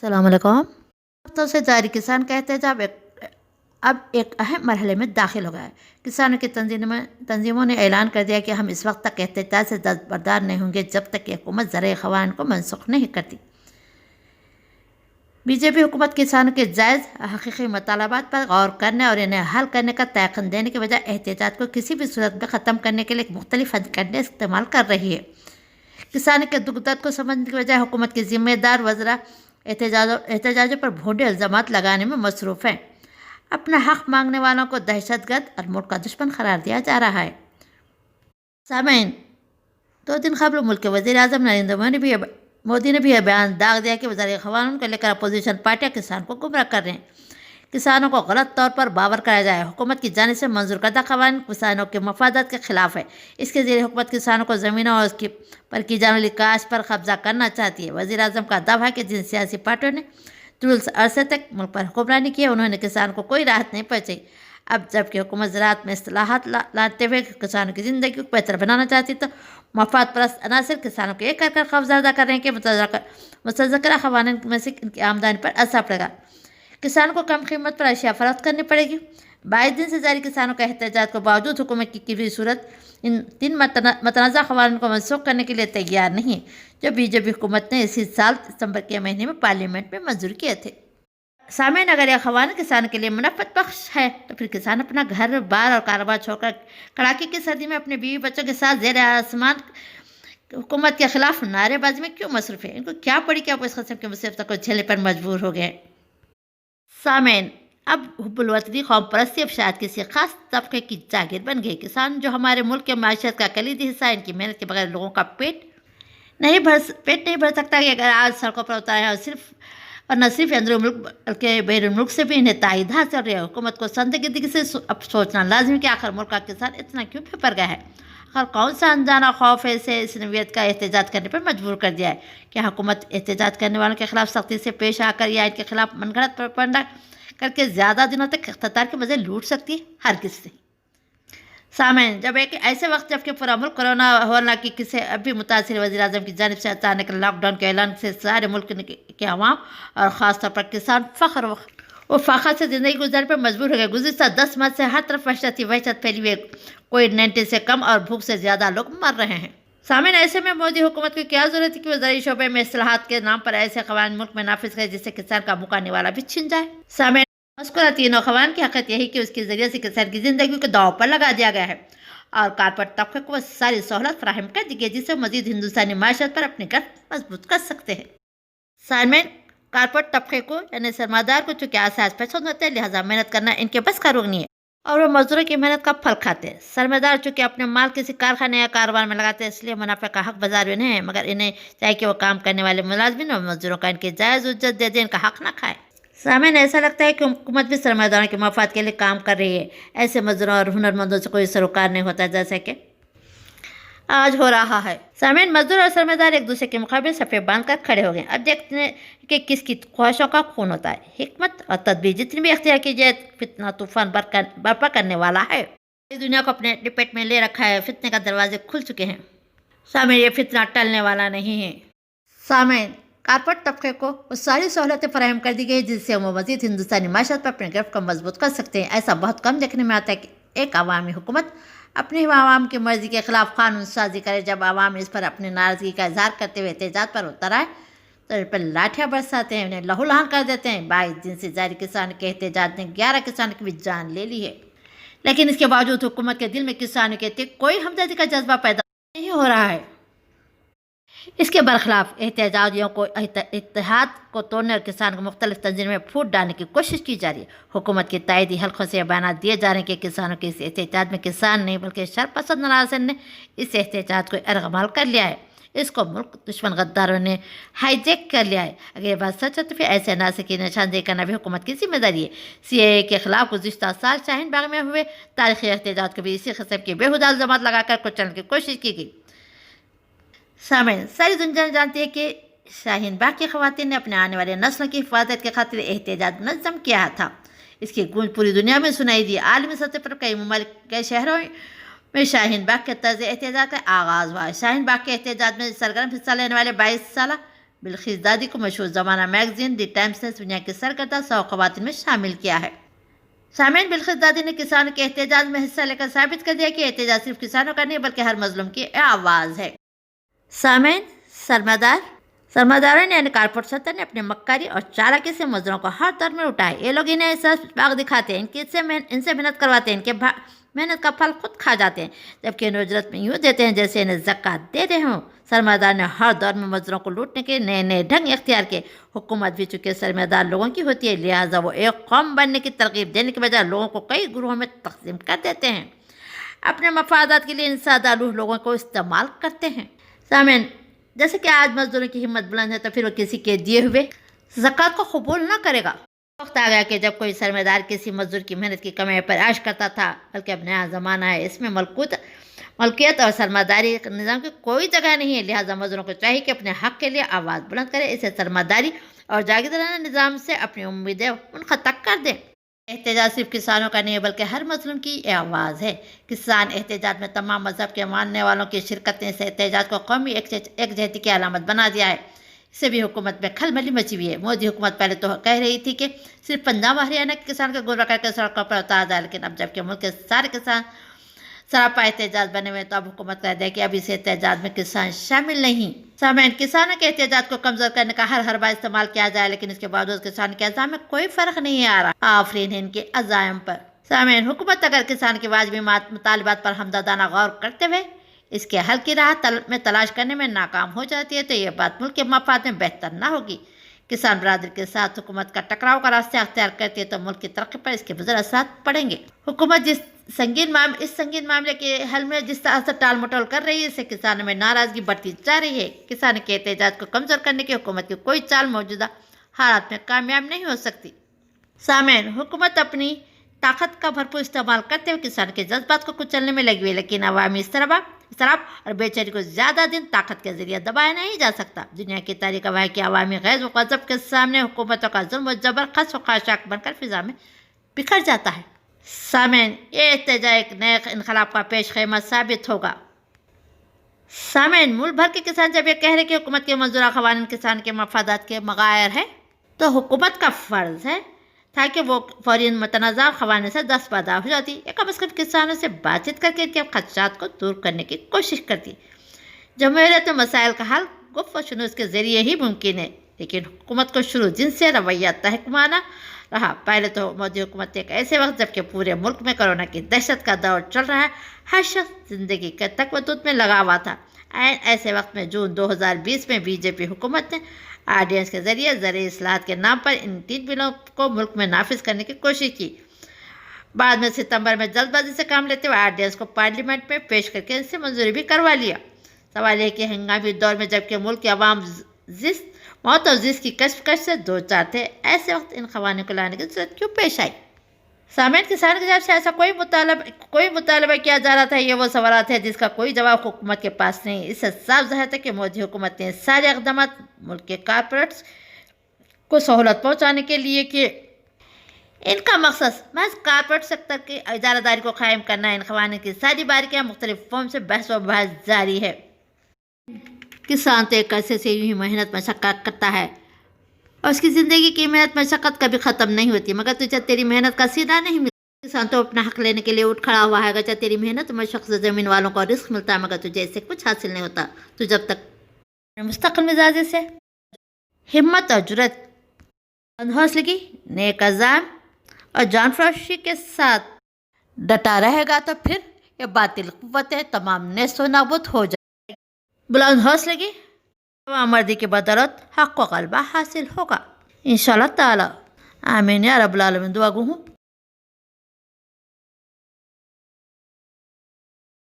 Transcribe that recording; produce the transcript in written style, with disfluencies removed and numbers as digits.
अस्सलाम वालेकुम। हफ्तों से जारी किसान का एहतजाज अब एक अहम मरहले में दाखिल हो गया है। किसानों की तंजीमों ने ऐलान कर दिया कि हम इस वक्त तक एहतजाज से दस्तबरदार नहीं होंगे जब तक कि हुकूमत ज़राए ख़वान को मनसूख नहीं करती। बीजेपी हुकूमत किसानों के जायज़ हकीकी मुतालबात पर गौर करने और इन्हें हल करने का तयक़न देने के बजाय एहतजाज को किसी भी सूरत में ख़त्म करने के लिए मुख्तलिफ हथकंडे इस्तेमाल कर रही है। किसानों के दुख दर्द को समझने के बजाय हुकूमत के ज़िम्मेदार वज़रा एहतजाजों पर भोंडे इल्ज़ामात लगाने में मसरूफ़ हैं। अपना हक़ मांगने वालों को दहशतगर्द और मुल्क का दुश्मन करार दिया जा रहा है। सामईन, 2 दिन कबल मुल्क के वज़ीर आज़म नरेंद्र मोदी ने भी यह बयान दाग दिया कि वज़ारे ख़वानून को लेकर अपोजिशन पार्टियाँ किसान को गुमराह कर रहे हैं। किसानों को गलत तौर पर बावर कराया जाए। हुकूमत की जानिब से मंजूर करदा क़वानीन किसानों के मफादात के खिलाफ है। इसके ज़रिए हुकूमत किसानों को ज़मीनों और उसकी पर की जाने वाली काश्त पर कब्जा करना चाहती है। वज़ीर आज़म का दावा है कि जिन सियासी पार्टियों ने तुल अरसे तक मुल्क पर हुक्मरानी की है उन्होंने किसानों को कोई राहत नहीं पहुँचाई। अब जबकि हुकूमत ज़राअत में इस्लाहात लाते हुए किसानों की ज़िंदगी को बेहतर बनाना चाहती तो मफाद परस्त अनासर किसानों के एक कर कब्जा अदा कर रहे हैं कि मुतज़क्किरा क़वानीन में से इनकी आमदनी पर असर पड़ेगा। किसानों को कम कीमत पर अशिया फरोख्त करनी पड़ेगी। 22 दिन से जारी किसानों का एहतजाज के बावजूद हुकूमत की किसी सूरत इन 3 मतनाज़ा क़वानीन को मनसूख करने के लिए तैयार नहीं, जो बीजेपी हुकूमत ने इसी साल दिसंबर के महीने में पार्लियामेंट में मंजूर किए थे। सामईन, अगर यह क़वानीन किसान के लिए मुनाफ़त बख्श है तो फिर किसान अपना घर बार और कारोबार छोड़कर कड़ाके की सर्दी में अपने बीवी बच्चों के साथ ज़ेर आसमान हुकूमत के खिलाफ नारेबाजी में क्यों मसरूफ़ है? इनको क्या पड़ी कि आप इस किस्म की मुसीबतों को झेलने पर मजबूर हो गए? सामईन, अब हुब्बुल वतनी कौम परस्ती अब शायद किसी खास तबके की जागीर बन गई। किसान जो हमारे मुल्क के माशरत का कलीदी हिस्सा है, इनकी मेहनत के बगैर लोगों का पेट नहीं भर सकता कि अगर आज सड़कों पर उतारे हैं और न सिर्फ अंदरूनी मुल्क बल्कि बैरून मुल्क से भी इन्हें तायद हासिल रही है। हुकूमत को संदिग्धगी से अब सोचना लाजमी कि आखिर मुल्क का किसान इतना क्यों बेपर गया है। आखिर कौन सा अनजाना खौफ है इसे इस नवीयत का एहतजाज करने पर मजबूर कर दिया है? क्या हुकूमत एहतजाज करने वालों के खिलाफ सख्ती से पेश आकर या इनके खिलाफ मनगढ़ंत प्रोपेगेंडा करके ज़्यादा दिनों तक इख्तियार के मज़े लूट सकती है? हरगिज़ नहीं। सामईन, जब एक ऐसे वक्त जबकि पूरा मुल्क कोरोना वबा की से अब भी मुतासिर वज़ीर आज़म की जानिब से अचानक लॉकडाउन के ऐलान से सारे मुल्क के अवाम और ख़ास तौर पर किसान फ़ख्र से ज़िंदगी गुजारने पर मजबूर हो गए। गुज़िश्ता 10 माह से हर तरफ वहशत फैली हुई कोविड-19 से कम और भूख से ज़्यादा लोग मर रहे हैं। सामईन, ऐसे में मोदी हुकूमत की क्या ज़रूरत है कि वज़ाई शोबे में इस्लाहात के नाम पर ऐसे क़वानीन मुल्क में नाफिज करें जिससे किसान का मुकाने वाला भी छिन जाए। सामईन, मज़कूरा तीनों क़वानीन की हक़ीक़त यही कि उसके ज़रिए से किसान की ज़िंदगी को दाव पर लगा दिया गया है और कारपोरेट तबके को सारी सहूलत फराहम कर दी गई जिससे मज़ीद हिंदुस्तानी माशरत पर अपनी गर्द मजबूत कर सकते हैं। सामईन, कारपोरेट तबके को यानी सरमादार को चूँकि आसास पसंद होते हैं, लिहाजा मेहनत करना इनके बस का रुख नहीं है और वो मजदूरों की मेहनत का फल खाते हैं। सरमादार चूँकि अपने माल किसी कारखाने या कारोबार में लगाते हैं, इसलिए मुनाफे का हक बाजार में नहीं है, मगर इन्हें चाहिए कि वो काम करने वाले मुलाजमिन और मजदूरों का इनकी जायज़ उज्जत दे दें, इनका हक ना खाए। सामईन, ऐसा लगता है कि हुकूमत भी सरमादारों के मफाद के लिए काम कर रही है। ऐसे मजदूरों और हुनरमंदों से कोई सरोकार नहीं होता जैसे कि आज हो रहा है। सामईन, मजदूर और सरमादार एक दूसरे के मुकाबले सफ़े बांध कर खड़े हो गए। अब देखते हैं कि किसकी ख्वाहिशों का खून होता है। हिकमत और तदबीर जितनी भी अख्तियार की जाए, फितना तूफान बर्पा करने वाला है। दुनिया को अपने लिपेट में ले रखा है, फितने का दरवाजे खुल चुके हैं। सामईन, ये फितना टलने वाला नहीं है। सामईन, कारपोरेट तबके को वो सारी सहूलतें फराहम कर दी गई जिससे वो मज़ीद हिंदुस्तानी माशरत पर अपने गिरफ्त को मजबूत कर सकते हैं। ऐसा बहुत कम देखने में आता है कि एक अवामी हुकूमत अपनी आवाम की मर्ज़ी के खिलाफ कानून साजी करे। जब आवाम इस पर अपनी नाराज़गी का इजहार करते हुए एहतजाज पर उतर आए तो इन पर लाठियाँ बरसाते हैं, उन्हें लहूलुहान कर देते हैं। 22 दिन से जारी किसानों के एहतजाज ने 11 किसानों की भी जान ले ली है, लेकिन इसके बावजूद हुकूमत के दिल में किसानों के प्रति कोई हमदर्दी का जज्बा पैदा नहीं हो रहा है। इसके बरखिलाफ एहतजाजियों को इत्तेहाद को तोड़ने और किसान को मुख्तलिफ तंजीम में फूट डालने की कोशिश की जा रही है। हुकूमत की तायदी हल्कों से बयान दिए जा रहे हैं कि किसानों के इस एहतजाज में किसान नहीं बल्कि शरपसंद नाराज़न ने इस एहतजाज को अरगमाल कर लिया है। इसको मुल्क दुश्मन गद्दारों ने हाईजैक कर लिया है। अगर ये बात सच है तो फिर ऐसे अनासर की निशानदेही करना भी हुकूमत की जिम्मेदारी है। CAA के खिलाफ गुज़िश्ता साल शाहीन बाग में हुए तारीख़ी एहतजाज को भी इसी किस्म की बेहुदा इल्ज़ामात लगाकर कुचलने की कोशिश की गई। सामईन, सारी दुनिया जानती है कि शाहीन बाग की ख़वातीन ने अपने आने वाले नस्लों की हिफाजत के खातिर एहतजाज मुनज़्ज़म किया था। इसकी गूंज पूरी दुनिया में सुनाई दी। आलमी सतह पर कई मुमालिक के शहरों में शाहीन बाग के तर्ज़ एहतजाज का आगाज़ हुआ। शाहीन बाग के एहतजाज में सरगर्म हिस्सा लेने वाले 22 साला بلخیس دادی کو مشہور زمانہ میگزین دی ٹائمز نے دنیا کی سرکردہ 100 خواتین میں شامل کیا ہے۔ سامعین، بلخیس دادی نے کسانوں کے احتجاج میں حصہ لے کر ثابت کر دیا کہ احتجاج صرف کسانوں کا نہیں بلکہ ہر مظلوم کی آواز ہے۔ سامعین، سرمایہ یعنی کارپوریٹ سطح نے اپنے مکاری اور چالاکی سے مزدوروں کو ہر دور میں اٹھائے۔ یہ لوگ انہیں ایسا باغ دکھاتے ہیں، ان سے محنت کرواتے ہیں، ان کے محنت کا پھل خود کھا جاتے ہیں، جبکہ انہیں اجرت میں یوں دیتے ہیں جیسے انہیں زکوٰۃ دے رہے ہوں۔ سرمایہ دار نے ہر دور میں مزدوروں کو لوٹنے کے نئے نئے ڈھنگ اختیار کیے۔ حکومت بھی چونکہ سرمایہ دار لوگوں کی ہوتی ہے، لہٰذا وہ ایک قوم بننے کی ترغیب دینے کے بجائے لوگوں کو کئی گروہوں میں تقسیم کر دیتے ہیں، اپنے مفادات کے لیے ان سادہ روح لوگوں کو استعمال کرتے ہیں۔ سامعین، جیسے کہ آج مزدوروں کی ہمت بلند ہے تو پھر وہ کسی کے دیے ہوئے زکوٰۃ کو قبول نہ کرے گا۔ وقت آ گیا کہ جب کوئی سرمایہ دار کسی مزدور کی محنت کی کمائی پر عیش کرتا تھا، بلکہ اب نیا زمانہ ہے، اس میں ملکیت اور سرمایہ داری نظام کی کوئی جگہ نہیں ہے، لہٰذا مزدوروں کو چاہیے کہ اپنے حق کے لیے آواز بلند کرے، اسے سرمایہ داری اور جاگیردارانہ نظام سے اپنی امیدیں منقطع کر دیں۔ احتجاج صرف کسانوں کا نہیں ہے بلکہ ہر مظلوم کی آواز ہے۔ کسان احتجاج میں تمام مذہب کے ماننے والوں کی شرکت نے اس احتجاج کو قومی یکجہتی کی علامت بنا دیا ہے۔ اس سے بھی حکومت میں کھلبلی مچی ہوئی ہے۔ مودی حکومت پہلے تو کہہ رہی تھی کہ صرف پنجاب اور ہریانہ کے کسان کو گمراہ کر کے سڑکوں پر اتارا جائے، لیکن اب جب کہ ملک کے سارے کسان سراپا احتجاج بنے ہوئے تو اب حکومت کہہ دے کہ اب اس احتجاج میں کسان شامل نہیں۔ سامعین، کسانوں کے احتجاج کو کمزور کرنے کا ہر حربہ استعمال کیا جائے، لیکن اس کے باوجود کسان کے عزائم میں کوئی فرق نہیں آ رہا۔ آفرین ہے ان کے عزائم پر۔ سامعین، حکومت اگر کسان کے واجبی مطالبات پر ہمدردانہ غور کرتے ہوئے اس کے حل کی راہ میں تلاش کرنے میں ناکام ہو جاتی ہے تو یہ بات ملک کے مفاد میں بہتر نہ ہوگی۔ کسان برادری کے ساتھ حکومت کا ٹکراؤ کا راستہ اختیار کرتی ہے تو ملک کی ترقی پر اس کے مضر اثرات پڑیں گے۔ حکومت اس سنگین معاملے کے حل میں جس طرح سے ٹال مٹول کر رہی ہے، اس سے کسانوں میں ناراضگی بڑھتی جا رہی ہے۔ کسانوں کے احتجاج کو کمزور کرنے کی حکومت کی کوئی چال موجودہ حالات میں کامیاب نہیں ہو سکتی۔ سامعین، حکومت اپنی طاقت کا بھرپور استعمال کرتے ہوئے کسان کے جذبات کو کچلنے میں لگی ہوئی، لیکن عوامی اضطراب اور بے چینی کو زیادہ دن طاقت کے ذریعے دبایا نہیں جا سکتا۔ دنیا کی تاریخ گواہ ہے کہ عوامی غیظ و غضب کے سامنے حکومتوں کا ظلم و جبر خس و خاشاک بن کر فضا میں بکھر جاتا ہے۔ سامعین، یہ احتجاج ایک نئے انقلاب کا پیش خیمہ ثابت ہوگا۔ سامعین، ملک بھر کے کسان جب یہ کہہ رہے کہ حکومت کے منظورہ قوانین کسان کے مفادات کے مغایر ہے تو حکومت کا فرض ہے تھا کہ وہ فوری متنازع قوانین سے دستبردار ہو جاتی یا کم از کم کسانوں سے بات چیت کر کے ان کے خدشات کو دور کرنے کی کوشش کرتی۔ جمہوریت میں مسائل کا حل گفت و شنود کے ذریعے ہی ممکن ہے، لیکن حکومت کو شروع جن سے رویہ تحکمانہ رہا۔ پہلے تو مودی حکومت ایک ایسے وقت جبکہ پورے ملک میں کورونا کی دہشت کا دور چل رہا ہے، ہر شخص زندگی کے تکوتت میں لگا ہوا تھا۔ ایسے وقت میں جون 2020 میں بی جے پی حکومت نے آرڈیننس کے ذریعے زرعی اصلاحات کے نام پر ان 3 بلوں کو ملک میں نافذ کرنے کی کوشش کی۔ بعد میں ستمبر میں جلد بازی سے کام لیتے ہوئے آرڈیننس کو پارلیمنٹ میں پیش کر کے اس سے منظوری بھی کروا لیا۔ سوال یہ کہ ہنگامی دور میں جبکہ ملک کے عوام موت اور زیست کی کشمکش سے دو چار تھے، ایسے وقت ان قوانین کو لانے کی ضرورت کیوں پیش آئی؟ سامعین، کسان کی جانب سے ایسا کوئی مطالبہ کیا جا رہا تھا، یہ وہ سوالات ہے جس کا کوئی جواب حکومت کے پاس نہیں۔ اس سے صاف ظاہر ہے کہ مودی حکومت نے سارے اقدامات ملک کے کارپوریٹس کو سہولت پہنچانے کے لیے کیے۔ ان کا مقصد محض کارپوریٹ سیکٹر کی ادارہ داری کو قائم کرنا ہے۔ ان قوانین کی ساری باریکیاں مختلف فارم سے بحث و بحث جاری ہے۔ کسان تو ایک عرصے سے یوں ہی محنت مشقت کرتا ہے اور اس کی زندگی کی محنت مشقت کبھی ختم نہیں ہوتی، مگر تجھے تیری محنت کا سیدھا نہیں ملتا۔ کسان تو اپنا حق لینے کے لیے اٹھ کھڑا ہوا ہے، اگرچہ تیری محنت مشقت سے زمین والوں کو رزق ملتا ہے، مگر تجھے اس سے کچھ حاصل نہیں ہوتا۔ تو جب تک مستقل مزاجی سے ہمت اور جرأت، حوصلگی، نیک عزائم اور جان فروشی کے ساتھ ڈٹا رہے گا تو پھر یہ باطل قوتیں تمام نیست و نابود ہو جائیں۔ بلند حوصلگی و مردی کی بدولت حق و غلبہ حاصل ہوگا انشاءاللہ تعالی۔ آمین یا رب العالمین۔ دعا گو ہوں